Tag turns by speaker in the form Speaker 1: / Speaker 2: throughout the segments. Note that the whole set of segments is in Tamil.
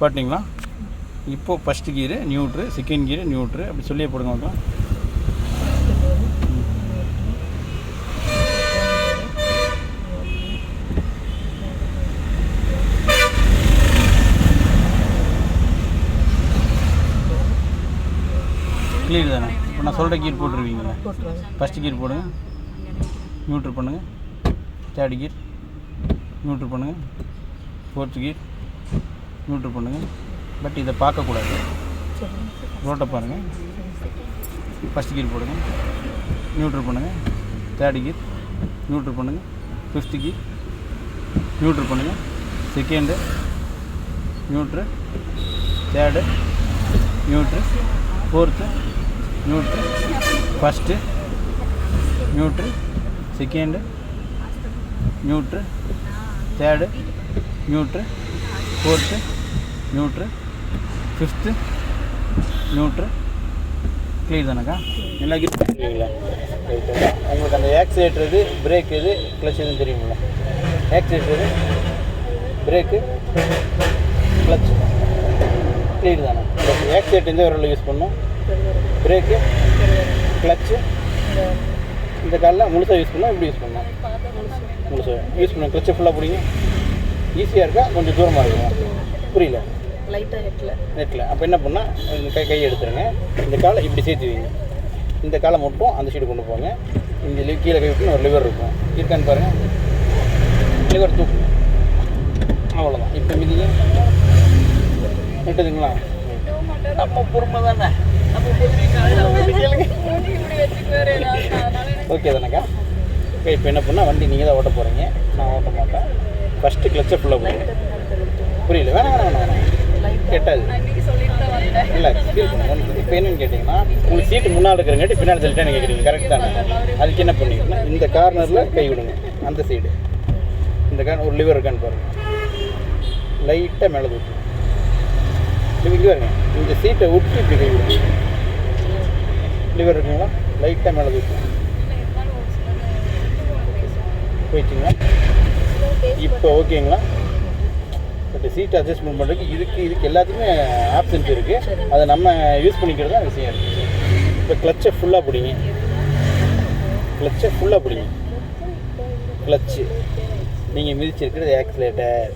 Speaker 1: பார்த்தீங்களா? இப்போது ஃபஸ்ட்டு கீரு நியூட்ரு, செகண்ட் கீரு நியூட்ரு, அப்படி சொல்லியே போடுங்க பார்க்கலாம். கிளியர் தானே? இப்போ நான் சொல்கிற கீர் போட்டுருவீங்களா? ஃபஸ்ட்டு கீர் போடுங்க, நியூட்ரு பண்ணுங்கள், தேர்டு கீர் நியூட்ரு பண்ணுங்கள், ஃபோர்த்து கீர் நியூட்ரு பண்ணுங்கள். பட் இதை பார்க்கக்கூடாது, ரோட்டை பாருங்கள். ஃபஸ்ட் கீர் போடுங்க, நியூட்ரு பண்ணுங்கள், தேர்டு கீர் நியூட்ரு பண்ணுங்கள், ஃபிஃப்த்து கீர் நியூட்ரு பண்ணுங்கள், second neutral, third neutral, fourth neutral, first neutral, second neutral, third neutral, fourth neutral, fifth neutral. Clear தானக்கா? எல்லா கிஃப்ட் தெரியுங்களா? உங்களுக்கு அந்த ஆக்சிலேட்டர் இது, பிரேக் இது, கிளச் எதுவும் தெரியுங்களா? ஆக்சிலேட்டர் இது, பிரேக்கு, கிளச். கிளியர் தானே? ஆக்சிலேட்டர் இந்த விரலில் யூஸ் பண்ணணும், பிரேக்கு, கிளச்சு இந்த காலில் முழுசாக யூஸ் பண்ணால் இப்படி யூஸ் பண்ணலாம். முழுசாக யூஸ் பண்ண கிளச்சை ஃபுல்லாக பிடிங்க. ஈஸியாக இருக்கா? கொஞ்சம் தூரமாக இருக்குங்களா? புரியல? நெட்டில். அப்போ என்ன பண்ணால் இந்த கை எடுத்துருங்க. இந்த காலை இப்படி சேர்த்து வைங்க. இந்த காலை மட்டும் அந்த சைடு கொண்டு போங்க. இந்த கீழே கை விட்டு ஒரு லிவர் இருக்கும், இருக்கான்னு பாருங்கள். லிவர் தூக்குங்க, அவ்வளோதான். இப்போ மிதிங்க, நெட்டுதுங்களா? நம்ம பொறுமை தானே, ஓகே தானேக்கா? ஓகே. இப்போ என்ன பண்ணால் வண்டி நீங்கள் தான் ஓட்ட போகிறீங்க, நான் ஓட்ட மாட்டேன். ஃபஸ்ட்டு கிளச்சை ஃபுல்லாக போடுங்க. புரியல? வேணாம் கெட்டாது இல்லை. ஃபீல் பண்ணுங்க. இப்போ என்னென்னு கேட்டிங்கன்னா, உங்களுக்கு சீட்டு முன்னால் இருக்கிறங்காட்டி பின்னாடி தள்ளிட்டேன்னு கேட்குறீங்க, கரெக்ட் தானே? அதுக்கு என்ன பண்ணிங்கன்னா, இந்த கார்னரில் கை விடுங்க. அந்த சைடு இந்த ஒரு லிவர் இருக்கான்னு பாருங்கள், லைட்டாக மேலே தூக்கணும். இங்கே வருங்க, இந்த சீட்டை விட்டு இப்படி கை விடுங்க. லிவர் இருக்குங்களா? லைட்டாக மேலே தூக்கணும். போயிடுச்சிங்களா? இப்போ ஓகேங்களா? பட் சீட் அட்ஜஸ்ட்மெண்ட் பண்ணுறதுக்கு இதுக்கு எல்லாத்துக்குமே ஆப்ஷன்ஸ் இருக்குது. அதை நம்ம யூஸ் பண்ணிக்கிறது தான் விஷயம் இருக்குது. இப்போ கிளச்சை ஃபுல்லாக பிடிங்க. கிளச்சு நீங்கள் மிதிச்சிருக்கிறது ஆக்சிலேட்டர்.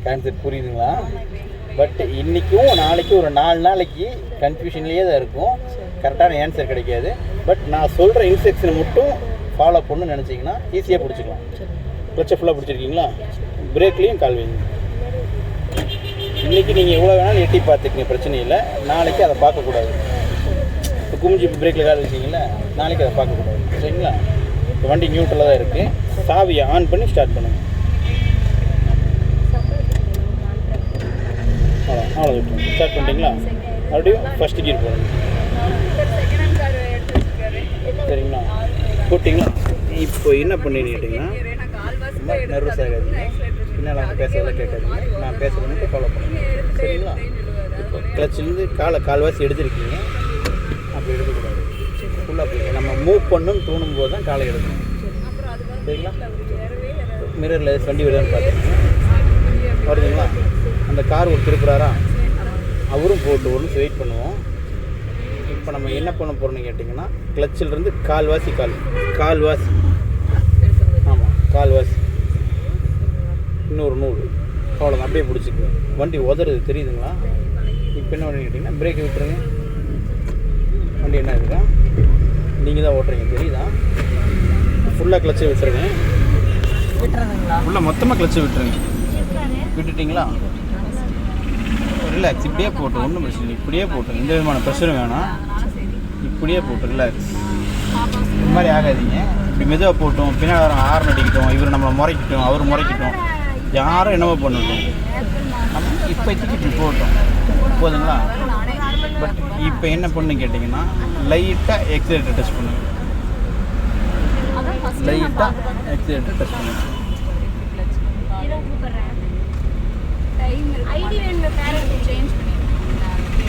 Speaker 1: கான்செப்ட் புரியுதுங்களா? பட் இன்றைக்கும் நாளைக்கும் ஒரு 4 நாளைக்கு கன்ஃபியூஷன்லேயே தான் இருக்கும், கரெக்டான ஆன்சர் கிடைக்காது. பட் நான் சொல்கிற இன்ஸ்ட்ரக்ஷனை மட்டும் ஃபாலோ பண்ணணும்னு நினச்சிங்கன்னா ஈஸியாக பிடிச்சிக்கலாம். கிளச்சை ஃபுல்லாக பிடிச்சிருக்கீங்களா? பிரேக்லேயும் கால் வைங்க. இன்றைக்கி நீங்கள் எவ்வளோ வேணாலும் எட்டி பார்த்துக்குங்க, பிரச்சனை இல்லை. நாளைக்கு அதை பார்க்கக்கூடாது. இப்போ குமிஞ்சி பிரேக்கில் கால் வச்சிங்களா, நாளைக்கு அதை பார்க்கக்கூடாது, சரிங்களா? இப்போ வண்டி நியூட்ரலாக தான் இருக்குது. சாவியை ஆன் பண்ணி ஸ்டார்ட் பண்ணுங்கள். அவ்வளோ விட்டுருங்க. ஸ்டார்ட் பண்ணிட்டீங்களா? மறுபடியும் ஃபஸ்ட்டு கீர் போடுங்க, சரிங்களா? போட்டிங்களா? இப்போ என்ன பண்ணின்னு கேட்டிங்கன்னா, நர்வஸ் ஆகாதீங்க, பின்னால் அவங்க பேசுறதெல்லாம் கேட்காதீங்க, நான் பேசுகிறது மட்டும் ஃபாலோ பண்ணுங்க, சரிங்களா? இப்போ கிளச்சிலேருந்து கால்வாசி எடுத்துருக்கீங்க, அப்படி எடுக்கக்கூடாது. ஃபுல்லாக போய் நம்ம மூவ் பண்ணணும்னு தோணும் போது தான் காலை எடுக்கணும், சரிங்களா? மிரரில் வண்டி வருதான்னு பார்த்துக்கோங்க. வருதுங்களா? அந்த கார் ஒரு திருப்புறாரா, அவரும் போட்டு ஒன்று வெயிட் பண்ணுவோம். இப்போ நம்ம என்ன பண்ண போகிறோம்னு கேட்டிங்கன்னா, கிளச்சிலிருந்து கால்வாசி ஆமாம், கால்வாசி இன்னொரு நூல், அவ்வளோதான். அப்படியே பிடிச்சிக்குவேன். வண்டி உதறது தெரியுதுங்களா? இப்போ என்ன பண்ணி கேட்டிங்கன்னா, பிரேக்கை விட்டுருங்க. வண்டி என்ன இருக்கா, நீங்கள் தான் ஓட்டுறீங்க, தெரியுதா? ஃபுல்லாக கிளச்சை விட்டுருங்க. ஃபுல்லாக மொத்தமாக கிளச்சை விட்டுருங்க. விட்டுட்டிங்களா? ரிலாக்ஸ். இப்படியே போட்டு ஒன்றும் பிரச்சனை இல்லை. இப்படியே போட்டு எந்த விதமான ப்ரெஷரும் வேணாம். இப்படியே போட்டு ரிலாக்ஸ். இந்த மாதிரி ஆகாதீங்க. இப்படி மெதுவாக போட்டோம், பின்னாடி வர ஹார்ன் அடிக்கிட்டோம், இவர் நம்மளை முறைக்கிட்டோம், அவர் முறைக்கிட்டோம், யாரும் என்னவோ பண்ணட்டும், நம்ம இப்போதைக்கு இப்படி போட்டோம், போதுங்களா? பட் இப்போ என்ன பண்ணு கேட்டிங்கன்னா, லைட்டாக எக்ஸிலேட்டர் டச் பண்ணுங்க.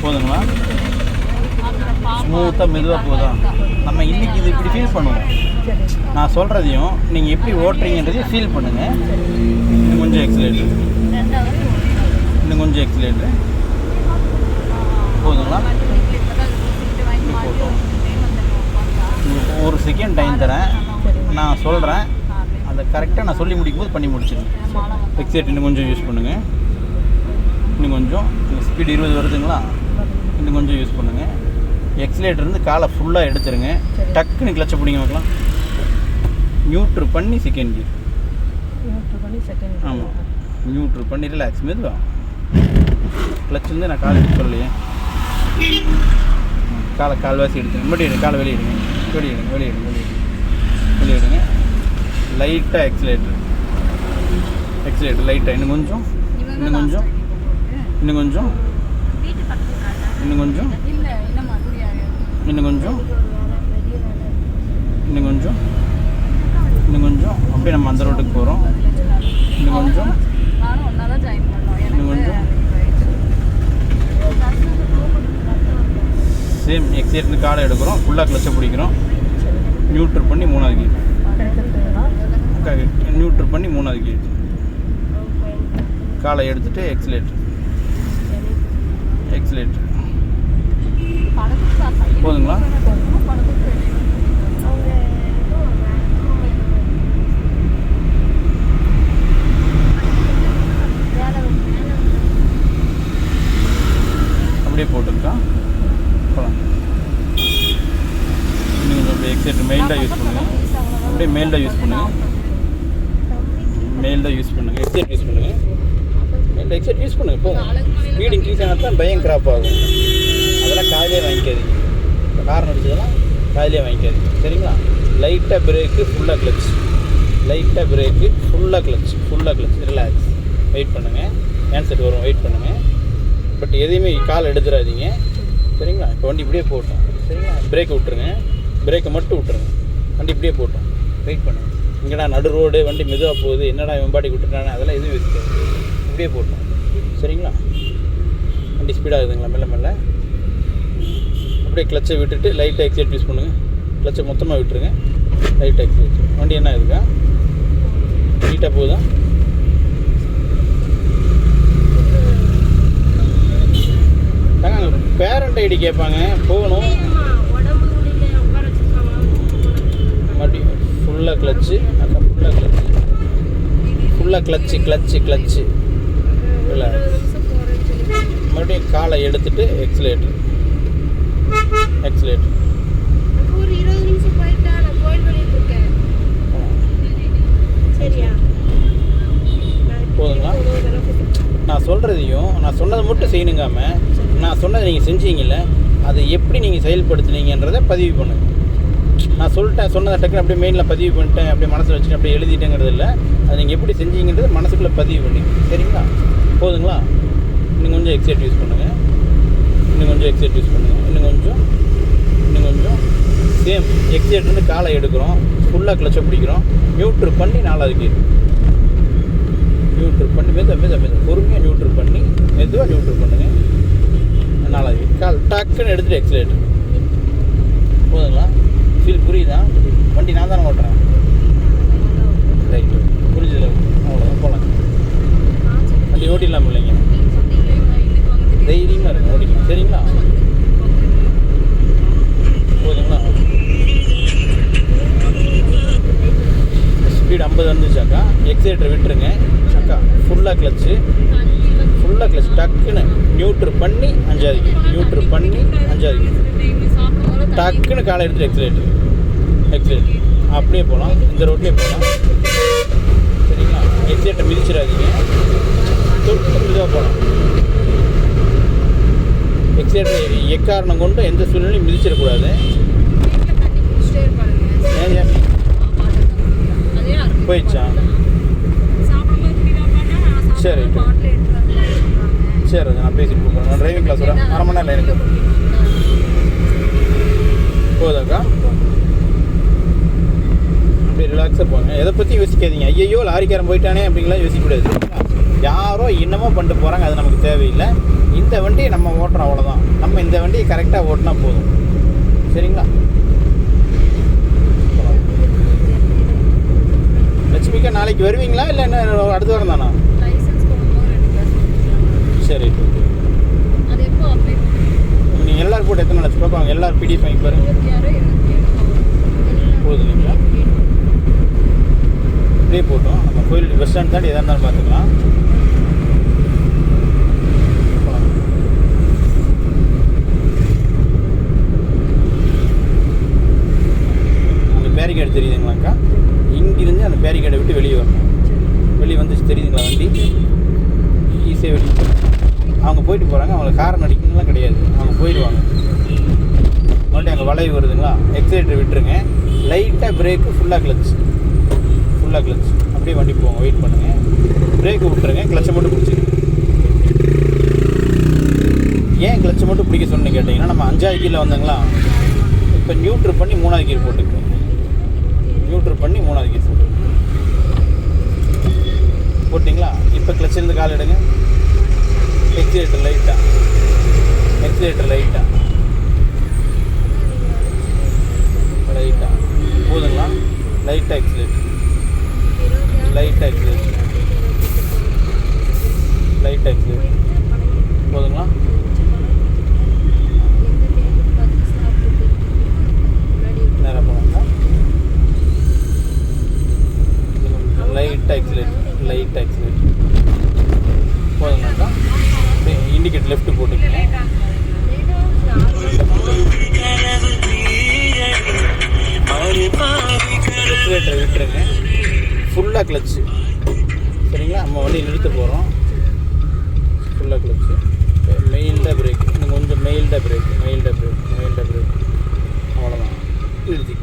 Speaker 1: போதுங்களா? ஸ்மூத்தாக மெதுவாக போதும். நம்ம இன்றைக்கி இது இப்படி ஃபீல் பண்ணுவோம். நான் சொல்கிறதையும் நீங்கள் எப்படி ஓட்டுறீங்கன்றதையும் ஃபீல் பண்ணுங்கள். இன்னும் கொஞ்சம் எக்ஸிலேட்டர், கொஞ்சம் எக்ஸிலேட்ரு போதுங்களா? உங்களுக்கு ஒரு செகண்ட் டைம் தரேன், நான் சொல்கிறேன், அதை கரெக்டாக நான் சொல்லி முடிக்கும் போது பண்ணி முடிச்சிடுங்க. எக்ஸிலேட்டர் இன்னும் கொஞ்சம் யூஸ் பண்ணுங்கள். இன்னும் கொஞ்சம் ஸ்பீடு 20 வருதுங்களா? இன்னும் கொஞ்சம் யூஸ் பண்ணுங்கள். எக்ஸிலேட்டர் இருந்து காலை ஃபுல்லாக எடுத்துருங்க. டக்குன்னு கிளச்சை பிடிங்க வைக்கலாம். நியூட்ரு பண்ணி செகண்ட் கியர். ஆமாம், நியூட்ரு பண்ணி ரிலாக்ஸ் மெதுவா. கிளச் வந்து நான் கால் எடுத்து சொல்லலையே. கால்வாசி எடுத்துங்க. மறுபடியும் காலை வெளியிடுங்க. வெளியிடுங்க. லைட்டாக எக்ஸிலேட்டர் லைட்டாக. இன்னும் கொஞ்சம் அப்படியே நம்ம அந்த ரோட்டுக்கு போகிறோம். இன்னும் கொஞ்சம் சேம் எக்ஸிலேட்டர் காலை எடுக்கிறோம். ஃபுல்லாக கிளச்சை பிடிக்கிறோம். நியூட்ரு பண்ணி 3வது கீர். நியூட்ரு பண்ணி 3வது கீர். காலை எடுத்துகிட்டு எக்ஸிலேட்டர் போதுங்களா? அப்படியே போட்டுருக்கா. போகலாம். இன்னும் கொஞ்சம் அப்படியே எக்ஸிலேட்டர் மெயில்டாக யூஸ் பண்ணுங்கள். அப்படியே மெயில்டாக யூஸ் பண்ணுங்கள். எக்ஸிலேட்டர் யூஸ் பண்ணுங்கள். போங்க. ஸ்பீடு இன்க்ரீஸ் ஆனால் தான் பயம் கிராப் ஆகும். அதெல்லாம் காலையிலே வாங்கிக்காதீங்க. இப்போ காரணம் அடிச்சதெல்லாம் காலையிலே வாங்கிக்காதீங்க. சரிங்களா? லைட்டாக பிரேக்கு, ஃபுல்லாக கிளச். ரிலாக்ஸ். வெயிட் பண்ணுங்கள். ஹேண்ட்செட் வரும். வெயிட் பண்ணுங்கள். பட் எதையுமே கால் எடுத்துடாதீங்க. சரிங்களா? இப்போ வண்டி இப்படியே போட்டோம். சரிங்களா? பிரேக்கை விட்டுருங்க. பிரேக்கை மட்டும் விட்டுருங்க. வண்டி இப்படியே போட்டோம். வெயிட் பண்ணுங்கள். இங்கடா நடு ரோடு, வண்டி மெதுவாக போகுது, என்னடா வெம்பாடி விட்டுட்டானே, அதெல்லாம் எதுவும் இருக்காது. இப்படியே போட்டோம். சரிங்களா? வண்டி ஸ்பீடாகுதுங்களா? மெல்ல அப்படியே கிளச்சை விட்டுட்டு லைட்டாக எக்ஸிலேட்டர் யூஸ் பண்ணுங்கள். கிளச்சை மொத்தமாக விட்டுருங்க. லைட்டாக எக்ஸிலேட்டர். வண்டி என்ன இருக்கா? நீட்டாக போகுதா? பேரண்ட் ஐடி கேட்பாங்க. போகணும். மறுபடியும் ஃபுல்லாக கிளச்சு. மறுபடியும் காலை எடுத்துட்டு எக்ஸிலேட்டர். போதுங்களா? நான் சொல்கிறதையும் நான் சொன்னதை மட்டும் செய்யணுங்காம, நான் சொன்னதை நீங்கள் செஞ்சீங்கல்ல, அதை எப்படி நீங்கள் செயல்படுத்துனீங்கன்றதை பதிவு பண்ணுங்கள். நான் சொன்னதை டக்குன்னு அப்படியே மெயினில் பதிவு பண்ணிட்டேன், அப்படியே மனசில் வச்சுட்டு அப்படியே எழுதிட்டேங்கிறது இல்லை. அதை நீங்கள் எப்படி செஞ்சீங்கன்றது மனசுக்குள்ளே பதிவு பண்ணி. சரிங்களா? போதுங்களா? இன்னும் கொஞ்சம் எக்ஸிலேட்டர் யூஸ் பண்ணுங்கள். இன்னும் கொஞ்சம் சேம் எக்ஸிலேட்டர்லேருந்து காலை எடுக்கிறோம். ஃபுல்லாக கிளச்சை பிடிக்கிறோம். நியூட்ரு பண்ணி 4வது கீர். மெதுவாக பொறுமையாக நியூட்ரு பண்ணுங்கள். 4வது கீர். கால் டக்குன்னு எடுத்துகிட்டு எக்ஸிலேட்டர். போதுங்களா? ஃபீல் புரியுதா? வண்டி நான் தானே ஓட்டுறேன். ரைட்டு, புரிஞ்சுதுல? அவ்வளோதான். போகலாம். வண்டி ஓட்டிடலாம் இல்லைங்க? தைரியமாக இருக்கும், ஓடிக்கலாம். சரிங்களா? போதுங்களா? ஸ்பீடு 50 வந்துச்சாக்கா எக்ஸிலேட்டர் விட்டுருங்க. அக்கா ஃபுல்லாக கிளச்சு. டக்குன்னு நியூட்ரு பண்ணி 5வது கீர். டக்குன்னு காலை எடுத்துட்டு எக்ஸிலேட்டர். அப்படியே போகலாம். இந்த ரோட்லேயே போகலாம். சரிங்களா? எக்ஸிலேட்டர் மிதிச்சிடாதீங்க. தொட்டு மெதுவாக போகலாம். எக்ஸிலேட்டர் எக்காரணம் கொண்டு எந்த சூழ்நிலையும் மிதிச்சிடக்கூடாது. போயிடுச்சா? சரி, நான் பேசிட்டு போகிறேன். நான் டிரைவிங் கிளாஸ் வரேன். 1/2 மணி நேரம் எனக்கு போதாக்கா. அப்படியே ரிலாக்ஸாக போங்க. எதை பற்றி யோசிக்காதீங்க. ஐயோ லாரிக்காரன் போயிட்டானே அப்படிங்கலாம் யோசிக்கக்கூடாது. யாரோ என்னமோ பண்ணிட்டு போகிறாங்க, அது நமக்கு தேவையில்லை. இந்த வண்டியை நம்ம ஓட்டுறோம், அவ்வளோதான். நம்ம இந்த வண்டியை கரெக்டாக ஓட்டினா போதும். சரிங்களா? லட்சுமிக்கா நாளைக்கு வருவீங்களா இல்லை என்ன அடுத்த வாரம் தானா? சரி ஓகே.
Speaker 2: அது எப்போ அப்டேட்
Speaker 1: நீங்கள் எல்லாரும் போட்டு எத்தனை லட்சம் பார்ப்பாங்க? எல்லாரும் பிடிஎஃப் வாங்கி பாருங்க. போகுது இல்லைங்களா? இப்படியே போட்டோம். நம்ம கோயில் பஸ் ஸ்டாண்ட் தாண்டி எதாக இருந்தாலும் பார்த்துக்கலாம். அந்த பேரிகேடு தெரியுதுங்களாக்கா? இங்கிருந்து அந்த பேரிகேடை விட்டு வெளியே வரணும். வெளியே வந்துச்சு தெரியுதுங்களா? வண்டி ஈஸியாக வெளியே அவங்க போயிட்டு போகிறாங்க. அவங்களுக்கு காரம் அடிக்கணும்லாம் கிடையாது, அவங்க போயிடுவாங்க. மறுபடியும் அங்கே வளைவு வருதுங்களா? எக்ஸைட்டர் விட்டுருங்க. லைட்டாக பிரேக்கு, ஃபுல்லாக கிளச், ஃபுல்லாக கிளச். அப்படியே வண்டி போங்க, வெயிட் பண்ணுங்கள். பிரேக்கு விட்டுருங்க, கிளச்சை மட்டும் பிடிச்சிருங்க. ஏன் கிளச்சை மட்டும் பிடிக்க சொன்னு கேட்டிங்கன்னா, நம்ம 5வது கீரில் வந்தாங்களா, இப்போ நியூட்ரு பண்ணி 3வது கீர் போட்டுக்கோங்க. நியூட்ரு பண்ணி 3வது கீர் போட்டிங்களா? இப்போ கிளச்சிலேருந்து கால் எடுங்க. எக்ஸிலேட்டர் லைட்டாக, எக்ஸிலேட்டர் லைட்டாக லைட்டாக போதுங்களா? லைட்டாக எக்ஸிலேட்டர், லைட்டாக எக்ஸிலேட்டர், லைட்டாக எக்ஸிலேட்டர் போதுங்களா? நேராக போனாங்களா? லைட்டாக எக்ஸிலேட்டர், லைட்டாக எக்ஸிலேட்டர் போதுங்களாக்கா? இண்டிகேட் லெஃப்ட் போட்டுக்கங்க. எக்ஸிலேட்டரை விட்டுருங்க. ஃபுல்லாக கிளச்சு. சரிங்களா? நம்ம வண்டி நிறுத்த போகிறோம். ஃபுல்லாக கிளச்சு, மெயில்டாக பிரேக். இன்னும் கொஞ்சம் மெயில்டாக பிரேக், மெயில்டாக பிரேக், மெயில்டாக பிரேக். அவ்வளோதான், நிறுத்தி.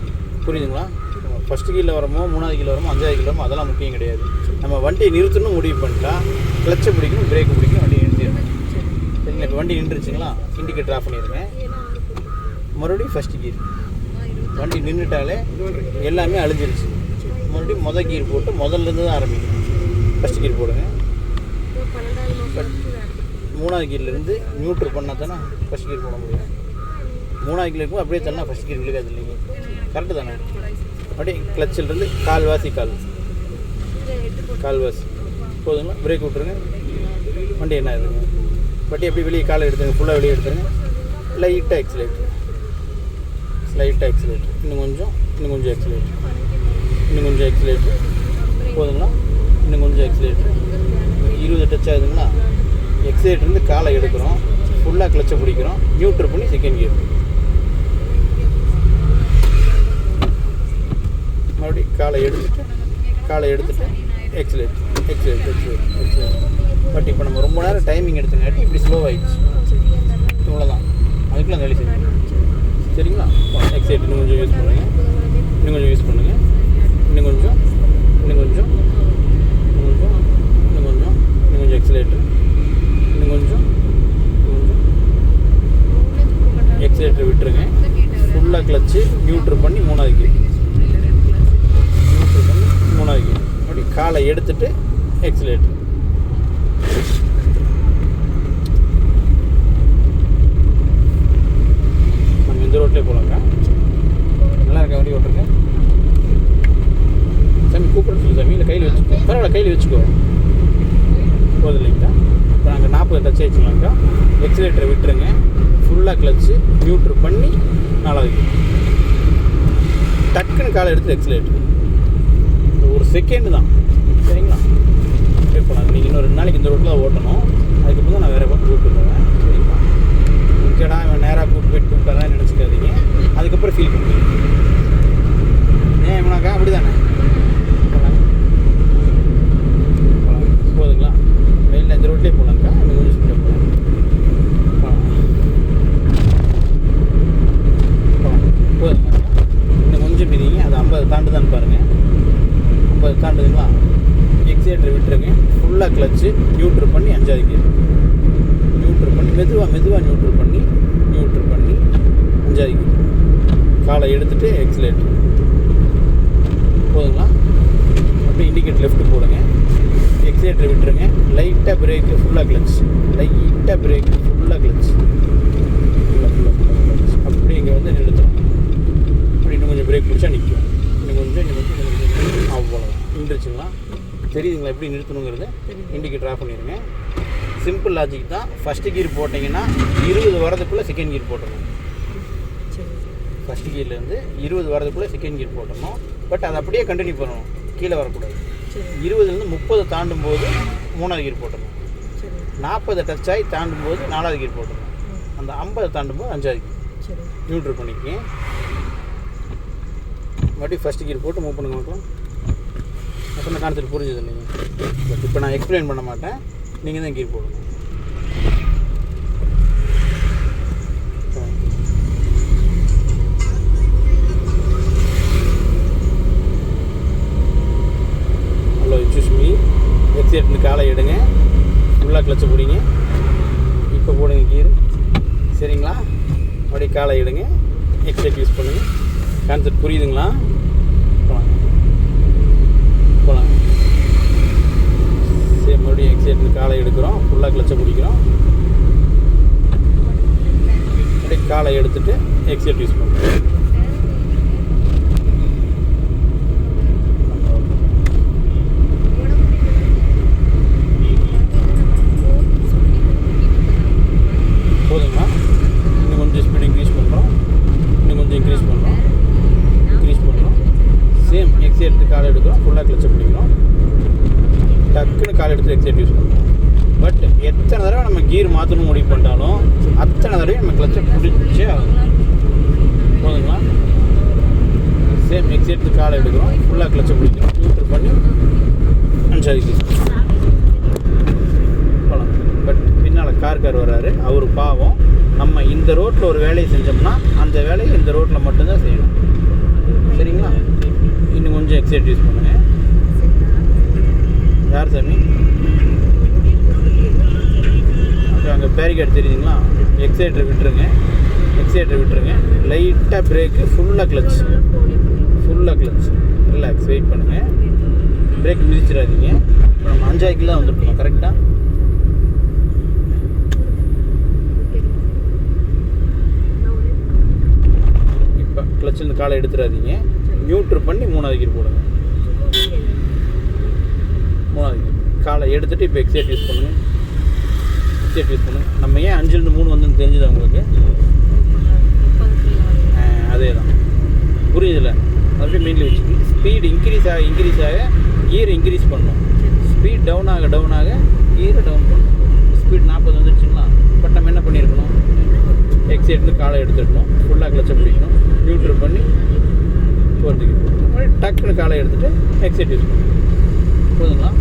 Speaker 1: புரியுதுங்களா? நம்ம ஃபஸ்ட்டு கீழே வரமோ, 3வது கீழே வரமோ, 5வது கீழே வரமோ அதெல்லாம் முக்கியம் கிடையாது. நம்ம வண்டியை நிறுத்தணும் முடிவு பண்ணிட்டா கிளச்சை பிடிக்கணும், பிரேக்கு பிடிக்கணும், வண்டி நிறுத்திடணும். சரிங்களா? இப்போ வண்டி நின்றுச்சுங்களா? இண்டிகேட்டர் ஆஃப் பண்ணிடுங்க. மறுபடியும் ஃபஸ்ட்டு கீர். வண்டி நின்றுட்டாலே எல்லாமே அழிஞ்சிருச்சு. மறுபடியும் மொதல் கீர் போட்டு முதல்லேருந்து தான் ஆரம்பிக்கணும். ஃபஸ்ட்டு கீர் போடுங்க. 3வது கீர்லேருந்து நியூட்ரு பண்ணால் தானே ஃபஸ்ட் கீர் போட முடியும். 3வது கீர் இருக்கும் அப்படியே தள்ளா ஃபஸ்ட் கீர் விழுகாது இல்லைங்க? கரெக்டு தானே? அப்படியே கிளச்சிலிருந்து கால்வாசி கால்வாசி போதுங்களா? பிரேக் விட்ருங்க. வண்டி என்ன ஆகுதுங்க? வண்டி எப்படி வெளியே காலை எடுத்துங்க, ஃபுல்லாக வெளியே எடுத்துருங்க. லைட்டாக எக்ஸிலேட்டர், லைட்டாக எக்ஸிலேட்டர். இன்னும் கொஞ்சம் எக்ஸிலேட்டர், இன்னும் கொஞ்சம் எக்ஸிலேட்டர் போதுங்களா? இன்னும் கொஞ்சம் எக்ஸிலேட்டர். 20 டச் ஆகுதுங்களா? எக்ஸிலேட்டர்லேருந்து காலை எடுக்கிறோம், ஃபுல்லாக கிளச்சை பிடிக்கிறோம், நியூட்ரு பண்ணி செகண்ட் கியர். மறுபடியும் காலை எடுத்துட்டு எக்ஸிலேட்டர், எக்ஸிலேட்டர், எக்ஸிலேட்டர், எக்ஸிலேட்டர். பட் இப்போ நம்ம ரொம்ப நேரம் டைமிங் எடுத்துங்காட்டி இப்படி ஸ்லோ ஆகிடுச்சு. இவ்வளோதான், அதுக்குள்ள அந்த வேலை செஞ்சு. சரிங்களா? எக்ஸைட் இன்னும் கொஞ்சம் யூஸ் பண்ணுங்கள், இன்னும் கொஞ்சம் யூஸ் பண்ணுங்கள், இன்னும் கொஞ்சம், இன்னும் கொஞ்சம், இன்னும் கொஞ்சம், இன்னும் கொஞ்சம், இன்னும் கொஞ்சம் எக்ஸிலேட்டர், இன்னும் கொஞ்சம், எக்ஸிலேட்டர் விட்டுருங்க. ஃபுல்லாக கிளச்சு, நியூட்ரு பண்ணி 3வது கீர், நியூட்ரு பண்ணி 3வது கீர். அப்படி காலை எடுத்துட்டு எக்ஸிலேட்டர். நம்ம இந்த ரோட்லேயே போகலாங்க. நல்லா இருக்கா வண்டி ஓட்டுருங்க? சாமி கூப்பிட சொல்லு சாமி. இல்லை கையில் வச்சுக்கோ, பரவாயில்ல கையில் வச்சுக்கோ, போதும் இல்லைங்களா? இப்போ நாங்கள் 40 டச் ஆகிடுச்சுங்களாக்கா. எக்ஸிலேட்டரை விட்டுருங்க. ஃபுல்லாக கிளச்சு, நியூட்ரு பண்ணி 4வது கீர். டக்குன்னு காலை எடுத்து எக்ஸிலேட்டர். ஒரு செகண்டு தான். சரிங்களா? அப்படியே போகலாம். நீங்கள் இன்னும் 2 நாளைக்கு இந்த ரோட்டில் தான் ஓட்டணும். அதுக்கப்புறம் தான் நான் வேறு பக்கம் கூப்பிட்டு போவேன். சரிங்களா? ஓகேடா, இவன் நேராக கூப்பிட்டாதான் நினச்சிக்காதீங்க. அதுக்கப்புறம் ஃபீல் பண்ணுவீங்க. ஏன் இவனாக்கா அப்படி தானே? போதுங்களா? மெயிலில் இந்த ரோட்லேயே போகலாங்க்கா. இன்னும் கொஞ்சம் ஸ்பீடாக போகலாம். போதுங்கக்கா. இன்னும் கொஞ்சம் மிதிங்க. அது 50 தாண்டுதான்னு பாருங்கள். 50 தாண்டுதுங்களா? எக்ஸிலேட்டர் விட்டுருங்க. ஃபுல்லாக கிளச்சு, நியூட்ரு பண்ணி 5வது கீர். நியூட்ரு பண்ணி மெதுவாக நியூட்ரு பண்ணி 5வது கீர். காலை எடுத்துகிட்டு எக்ஸிலேட்டர். போதுங்களா? அப்படியே இண்டிகேட் லெஃப்ட் போடுங்க. எக்ஸிலேட்டர் விட்டுருங்க. லைட்டாக பிரேக்கு, ஃபுல்லாக கிளச், லைட்டாக பிரேக்கு, ஃபுல்லாக கிளச், ஃபுல்லாக அப்படியே இங்கே வந்து நிறுத்தணும். அப்படி இன்னும் கொஞ்சம் பிரேக் பிடிச்சா நிற்கும். இன்னும் கொஞ்சம் அவ்வளோதான். நின்றுச்சுங்களா? தெரியுதுங்களா எப்படி நிறுத்தணுங்கிறது? இண்டிகேட்டர் ஆஃப் பண்ணிடுங்க. சிம்பிள் லாஜிக் தான். ஃபஸ்ட்டு கீர் போட்டிங்கன்னா 20 வரதுக்குள்ளே செகண்ட் கீர் போட்டுடணும். ஃபஸ்ட்டு கீர்லேருந்து 20 வரதுக்குள்ளே செகண்ட் கீர் போட்டணும். பட் அதை அப்படியே கண்டினியூ பண்ணணும், கீழே வரக்கூடாது. 20லேருந்து 30 தாண்டும் போது 3வது கீர் போட்டணும். 40 டச் ஆகி தாண்டும் போது 4வது கீர் போட்டணும். அந்த 50 தாண்டும் போது 5வது கீர் நியூட்ரல் பண்ணிக்கங்க. மறுபடியும் ஃபஸ்ட்டு கீர் போட்டு மூவ் பண்ணுங்க. மட்டும் அப்போ இந்த கான்செப்ட் புரிஞ்சது இல்லைங்க. பட் இப்போ நான் எக்ஸ்பிளைன் பண்ண மாட்டேன், நீங்கள் தான் கீர் போடணும். Hello choose me. எக்ஸைட்னு காலை எடுங்க, ஃபுல்லாக கிளச்சை பிடிங்க. இப்போ போடுங்க கீர், சரிங்களா? அப்படியே காலை எடுங்க, எக்ஸைட் யூஸ் பண்ணுங்கள். கான்செப்ட் புரியுதுங்களா? போகலாங்க போகலாங்க. சரி, மறுபடியும் எக்ஸைட்னு காலை எடுக்கிறோம், ஃபுல்லாக கிளச்சை பிடிக்கிறோம். அப்படியே காலை எடுத்துகிட்டு எக்ஸைட் யூஸ் பண்ணுறோம். போதுங்களா? இன்னும் கொஞ்சம் ஸ்பீட் இன்க்ரீஸ் பண்ணுறோம், இன்னும் கொஞ்சம் இன்க்ரீஸ் பண்ணுறோம். சேம் எக்ஸைட் காலை எடுக்கிறோம், ஃபுல்லாக கிளச்சை பிடிக்கிறோம். டக்குன்னு காலை எடுத்து எக்ஸைட் யூஸ் பண்ணுறோம். பட் எத்தனை தடவை நம்ம கீர் மாற்றணும் முடிவு பண்ணிட்டாலும் அத்தனை தடவை நம்ம கிளச்சை பிடிச்சே ஆகும். போதுங்களா? சேம் எக்ஸைட் காலை எடுக்கிறோம், ஃபுல்லாக கிளச்சை பிடிக்கிறோம், நியூட்ரல் பண்ணி 5வது கீர் போகலாம். பட் பின்னால் கார் வர்றாரு, அவர் பாவம். நம்ம இந்த ரோட்டில் ஒரு வேலையை செஞ்சோம்னா அந்த வேலையை இந்த ரோட்டில் மட்டும்தான் செய்யணும், சரிங்களா? இன்னும் கொஞ்சம் எக்ஸைட் யூஸ் பண்ணுங்க. யார் சாமி? ஓகே, அங்கே பேரிகேட் தெரியுதுங்களா? எக்ஸைட்டரை விட்டுருங்க, லைட்டாக பிரேக்கு, ஃபுல்லாக கிளச், ரிலாக்ஸ், வெயிட் பண்ணுங்கள். பிரேக் மிதிச்சிடாதீங்க. இப்போ நம்ம 5வது கீழ் தான் வந்துருக்கோம், கரெக்டாக? இப்போ கிளச்சில் காலை எடுத்துடாதீங்க, நியூட்ரல் பண்ணி 3வது கீர் போடுங்க. 3வது கீர் காலை எடுத்துகிட்டு இப்போ எக்ஸைட் யூஸ் பண்ணுங்கள். நம்ம ஏன் 5லேருந்து 3 வந்துன்னு தெரிஞ்சுதா உங்களுக்கு? அதே தான், புரியுதில்ல? அப்படியே மெயின்லி வச்சுக்கணும். ஸ்பீடு இன்க்ரீஸ் ஆக கீரை இன்க்ரீஸ் பண்ணணும். ஸ்பீட் டவுன் ஆக கீரை டவுன் பண்ணணும். ஸ்பீட் 40 வந்துருச்சுங்களா? பட் நம்ம என்ன பண்ணியிருக்கணும்? எக்ஸைட்னு காலை எடுத்துடணும், ஃபுல்லாக கிளச்சை பிடிக்கணும், நியூட்ரல் பண்ணி 4வது கீர் டக்குன்னு காலை எடுத்துகிட்டு எக்ஸைட் யூஸ் பண்ணணும். போதுங்களா?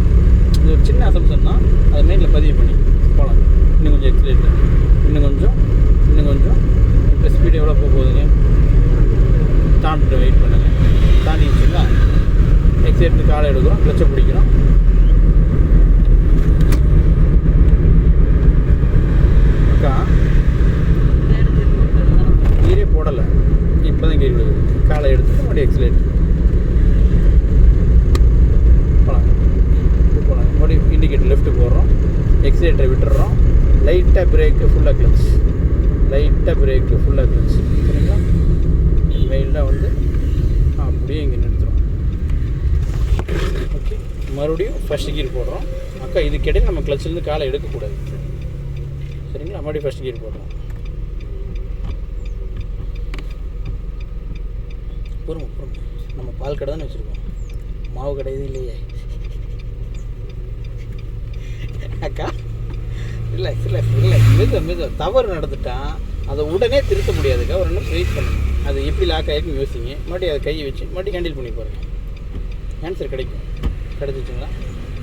Speaker 1: இது ஒரு சின்ன அசம்ஷன் தான், அதை மெயினில் பதிவு பண்ணி போகலாம். இன்னும் கொஞ்சம் எக்ஸைட், இன்னும் கொஞ்சம். இப்போ ஸ்பீடு எவ்வளோ போகுதுங்க? தாண்டிட்டு வெயிட் பண்ணுங்கள். தாண்டிடுச்சுங்களா? எக்ஸைட்னு காலை எடுக்கிறோம், கிளச்சை பிடிக்கிறோம். அக்கா கீரே போடலை, இப்போ தான் கீர் விடுது. காலை எடுத்துட்டு மறுபடியும் எக்ஸைட் போகலாம். மறுபடியும் இண்டிகேட்டர் லெஃப்ட்டு போடுறோம், எக்ஸைட்டரை விட்டுடுறோம். லைட்டாக பிரேக்கு, ஃபுல்லாக கிளச், சரிங்களா? மெயிலாக வந்து அப்படியே இங்கே நிறுத்துகிறோம். ஓகே, மறுபடியும் ஃபஸ்ட்டு கீர் போடுறோம். அக்கா இதுக்கிடையில் நம்ம கிளச்சிலேருந்து காலை எடுக்கக்கூடாது, சரிங்களா? மறுபடியும் ஃபஸ்ட்டு கீர் போடுறோம். பொறுமை, நம்ம பால் கடை தானே வச்சுருக்கோம், மாவு கடை எதுவும் இல்லையே அக்கா. இல்லை மெதுவாக தவறு நடந்துட்டான், அதை உடனே திருத்த முடியாதுக்கா. ஒரு நிமிஷம் வெயிட் பண்ணுங்க. அது எப்படி லாக் ஆகிருக்குன்னு யோசிங்க. மறுபடியும் அதை கையை வச்சு மறுபடியும் ஹேண்டில் பண்ணி பாருங்கள், ஆன்சர் கிடைச்சிச்சுங்களா?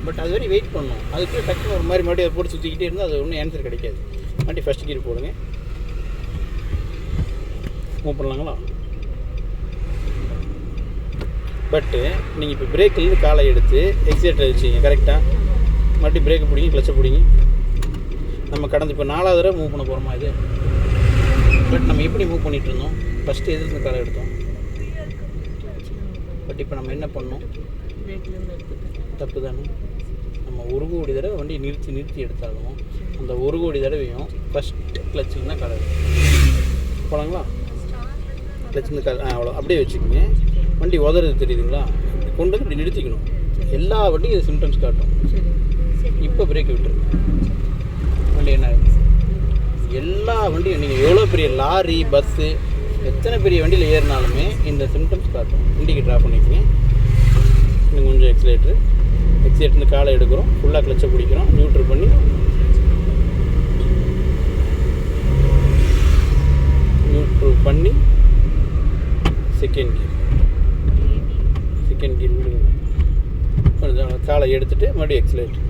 Speaker 1: பட் அது வரைக்கும் வெயிட் பண்ணணும். அதுக்குள்ளே டக்குன்னு ஒரு மாதிரி மறுபடியும் அதை போட்டு சுற்றிக்கிட்டே இருந்தால் அது ஒன்றும் ஆன்சர் கிடைக்காது. மறுபடியும் ஃபஸ்ட் கீர் போடுங்க, மூவ் பண்ணலாங்களா? பட்டு நீங்கள் இப்போ பிரேக்கிலேருந்து காலை எடுத்து எக்ஸைட்டர் வச்சிங்க, கரெக்டாக? மறுபடியும் பிரேக்கை பிடிங்க, கிளச்சை பிடிங்க. நம்ம கடந்து இப்போ 4வது தடவை மூவ் பண்ண போகிறோமா இது? பட் நம்ம எப்படி மூவ் பண்ணிகிட்டு இருந்தோம்? ஃபஸ்ட்டு எதிர்த்து காலை எடுத்தோம். பட் இப்போ நம்ம என்ன பண்ணோம்? தப்பு தானே? நம்ம 1 கோடி தடவை வண்டி நிறுத்தி எடுத்தாலும் அந்த 1 கோடி தடவையும் ஃபஸ்ட்டு கிளச்சில் தான் காலை எடுக்கும். போகலாங்களா? கிளச்சில் கால் அவ்வளோ அப்படியே வச்சுக்கோங்க. வண்டி உதறது தெரியுதுங்களா? கொண்டு வந்து இப்படி நிறுத்திக்கணும். எல்லா வண்டியும் இது சிம்டம்ஸ் காட்டும். இப்போ பிரேக் விட்டுருங்க. வண்டி என்ன ஆகுது? எல்லா வண்டியும் நீங்கள் எவ்வளோ பெரிய லாரி பஸ்ஸு எத்தனை பெரிய வண்டியில் ஏறினாலுமே இந்த சிம்டம்ஸ் காட்டும். இண்டிகேட்டர் ஆஃப் பண்ணிக்கங்க. இன்னும் கொஞ்சம் எக்ஸிலேட்டர் காலை எடுக்கிறோம், ஃபுல்லாக கிளச்சை பிடிக்கிறோம், நியூட்ரல் பண்ணி செகண்ட் கியர் விடுங்க. காலை எடுத்துகிட்டு மறுபடியும் எக்ஸிலேட்டர்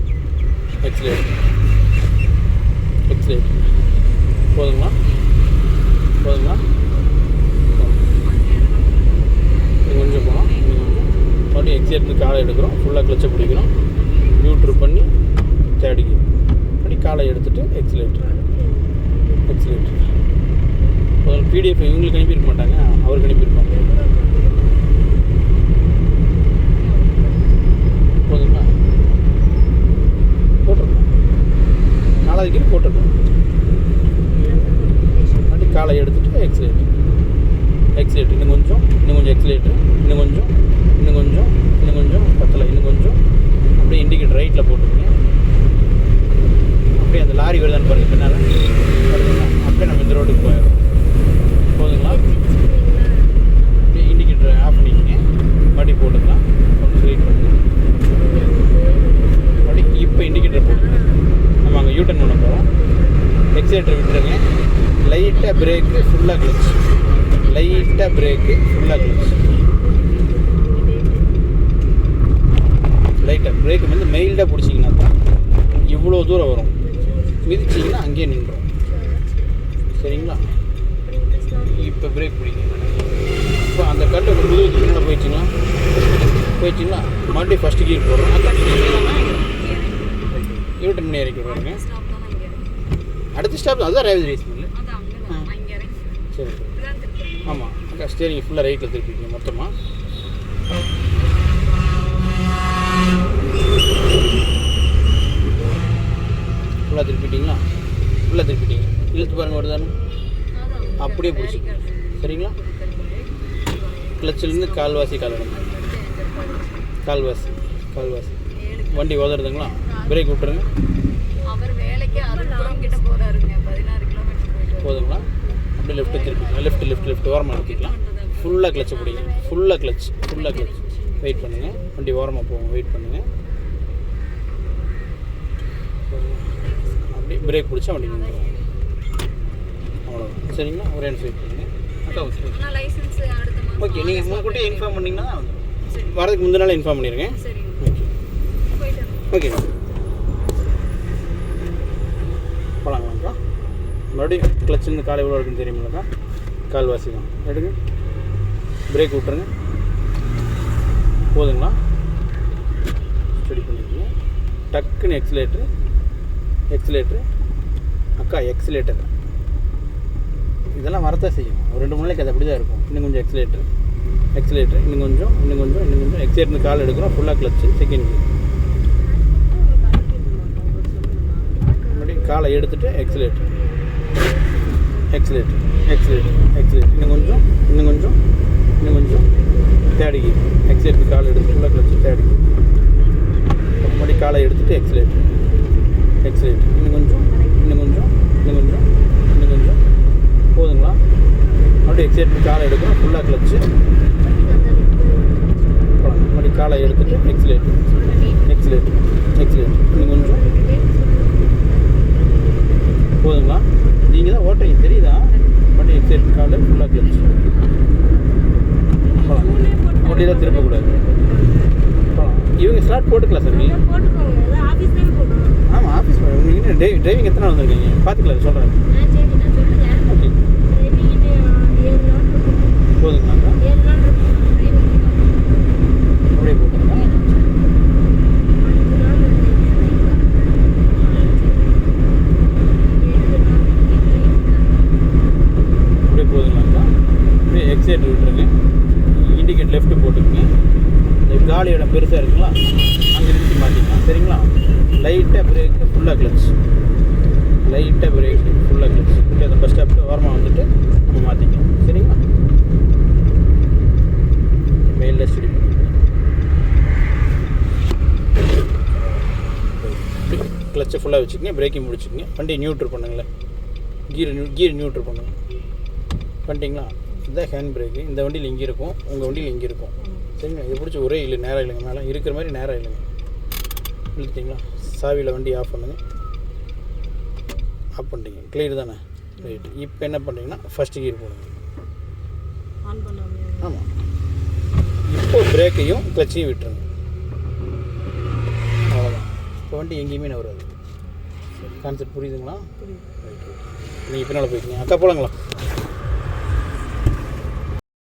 Speaker 1: போதுங்களா? கொஞ்சம் போகலாம். மறுபடியும் எக்ஸிலேட்டர் காலை எடுக்கிறோம், ஃபுல்லாக கிளச்சை பிடிக்கிறோம், நியூட்ரல் பண்ணி தேர்ட் கியர் மறுபடியும் காலை எடுத்துகிட்டு எக்ஸிலேட்டர் பிடிஎஃப் இவங்களுக்கு அனுப்பியிருக்க மாட்டாங்க, அவருக்கு அனுப்பியிருப்பாங்க. போதுங்களா? போட்டிருக்கோம், 4வது கீர் போட்டிருக்கோம். அப்படி காலை எடுத்துகிட்டு எக்ஸிலேட்டர் இன்னும் கொஞ்சம் எக்ஸிலேட்டர் இன்னும் கொஞ்சம் பத்தலை, இன்னும் கொஞ்சம் அப்படியே இண்டிகேட்டர் ரைட்டில் போட்டுருங்க. அப்படியே அந்த லாரி வருதான்னு பாருங்கள் பின்னால் வருதுங்களா? அப்படியே நம்ம இந்த ரோடுக்கு போயிடும். போதுங்களா? இண்டிகேட்டர் ஆஃப் பண்ணிக்கங்க, மறுபடியும் போட்டுக்கலாம். கொஞ்சம் ரைட் பண்ணுங்க, மறுபடியும் இப்போ இண்டிகேட்டர் போட்டுங்க. நம்ம அங்கே யூட்டன் பண்ண போகிறோம். எக்ஸிலேட்டர் விட்டுருங்க, லைட்டாக பிரேக்கு ஃபுல்லாக கிளச், லைட்டாக பிரேக்கு வந்து மெயில்டாக பிடிச்சிங்கன்னா தான் இவ்வளோ தூரம் வரும். மிதிச்சிங்கன்னா அங்கேயே நின்றோம். சரிங்களா? இப்போ பிரேக் பிடிங்க. இப்போ அந்த கல் ஒரு 20 பின்னால் போயிடுச்சிங்களா? மறுபடியும் ஃபஸ்ட்டு கீர் போடுறோம். யூட்டன் பண்ணி இறக்கி விடுறாங்க. அடுத்த ஸ்டாப் அதுதான் ரேவதி ரைஸ் மில்லு. சரி, ஆமாம். அக்கா ஸ்டேரிங் ஃபுல்லாக ரைட்டில் திருப்பிங்க மொத்தமாக. ஃபுல்லாக திருப்பிட்டிங்களா? இழுத்து பாருங்கள் வருதானே? அப்படியே பிடிச்சி. சரிங்களா? கிளச்சிலேருந்து கால்வாசி வண்டி உதறதுங்களா? பிரேக் விட்டுருங்க. போதுங்களா? அப்படியே லெஃப்ட்டு திருப்பிக்கலாம். லெஃப்ட் ஓரமாக எடுத்துக்கலாம். ஃபுல்லாக கிளச்சை பிடிங்க. ஃபுல்லாக கிளச் வெயிட் பண்ணுங்கள். வண்டி ஓரமாக போகும், வெயிட் பண்ணுங்கள். அப்படி பிரேக் பிடிச்சா வண்டி நின்றுடும். அவ்வளோதான். சரிங்களா? ஒரே நிமிஷம் வெயிட் பண்ணுங்கள். ஓகே, நீங்கள் முன்கூட்டியே இன்ஃபார்ம் பண்ணிங்கன்னா வரதுக்கு முந்தின நாள் இன்ஃபார்ம் பண்ணிடுங்க. ஓகே போகலாங்களாக்கா? மறுபடியும் கிளச்சிலேருந்து காலை எவ்வளோ இருக்குன்னு தெரியுமில்லக்கா? கால்வாசி தான். எடுங்க, பிரேக் விட்டுருங்க. போதுங்களா? ஸ்டடி பண்ணிக்கோங்க. டக்குன்னு எக்ஸிலேட்ரு அக்கா எக்ஸிலேட்டர் இதெல்லாம் வரத்தான் செய்யும். ஒரு 2 மூணு நாளைக்கு அது அப்படி தான் இருக்கும். இன்னும் கொஞ்சம் எக்ஸிலேட்டர் இன்னும் கொஞ்சம் எக்ஸிலேட்டர் கால் எடுக்கிறோம். ஃபுல்லாக கிளச்சு செகண்ட் கியர். மறுபடியும் காலை எடுத்துகிட்டு எக்ஸிலேட்டர் இன்னும் கொஞ்சம் தேர்ட் கியர். எக்ஸிலேட்டர் கால் எடுத்து ஃபுல்லாக கிளச்சு தேர்ட் கியர். மறுபடியும் காலை எடுத்துகிட்டு எக்ஸிலேட்டர் இன்னும் கொஞ்சம் போதுங்களா? மறுபடியும் எக்ஸிலேட்டர் காலை எடுக்கிறோம். ஃபுல்லாக கிளச்சு மறுபடியும் காலை எடுத்துகிட்டு எக்ஸிலேட்டர் இன்னும் கொஞ்சம் போதுங்களா? நீங்கள் தான் ஓட்டுறீங்க தெரியுதா? மறுபடியும் எக்ஸிலேட்டர் காலை ஃபுல்லாக கிளச்சு அப்படியெல்லாம் திருப்பக்கூடாது. இவங்க ஸ்லாட் போட்டுக்கலாம் சார். நீங்கள் ஆமாம், ஆஃபீஸ் நீங்கள் டிரைவிங் எத்தனை வந்திருக்கீங்க பார்த்துக்கலாம் சொல்கிறேன். ஓகே போதுங்களாக்கா? அப்படியே போட்டுருங்க. அப்படியே போதுங்களாக்கா? அப்படியே எக்ஸிலேட்டர் விட்டுருங்க. இண்டிகேட் லெஃப்ட்டு போட்டுக்குங்க. இந்த காலி இடம் பெருசாக இருக்குங்களா? அங்கே நிறுத்தி மாற்றிக்கலாம். சரிங்களா? லைட்டாக பிரேக்கு ஃபுல்லாக கிளச் இப்படி அந்த பஸ் ஸ்டாப்பில் ஓரமாக வந்துட்டு நம்ம மாற்றிக்கலாம். சரிங்களா? மெயிலில் ஸ்டடி பண்ணிக்கலாம். கிளச்சை ஃபுல்லாக வச்சுக்கோங்க, பிரேக்கிங் முடிச்சுக்கோங்க. வண்டியை நியூட்ரு பண்ணுங்களேன், கீர் நியூட்ரு பண்ணுங்க. பண்ணிட்டீங்களா? இதுதான் ஹேண்ட் பிரேக்கு. இந்த வண்டியில் இங்கே இருக்கும், உங்கள் வண்டியில் இங்கே இருக்கும். சரிங்களா? இது பிடிச்சி ஒரே இல்லை, நேராக இல்லைங்க, மேலே இருக்கிற மாதிரி நேராக இல்லைங்க. இழுத்திங்களா? சாவியில் வண்டி ஆஃப் பண்ணுங்க. ஆஃப் பண்ணிட்டீங்க. கிளியர் தானே? ரைட். இப்போ என்ன பண்ணுறீங்கன்னா ஃபஸ்ட்டு கீர் போடுங்க. ஆமாம். இப்போ பிரேக்கையும் கிளச்சையும் விட்டுருங்க. அவ்வளோதான். இப்போ வண்டி எங்கேயுமே நவராது. கான்செப்ட் புரியுதுங்களா? ரைட். நீங்கள் பின்னால் போய்க்கிங்க. அக்கா போகலாங்களா?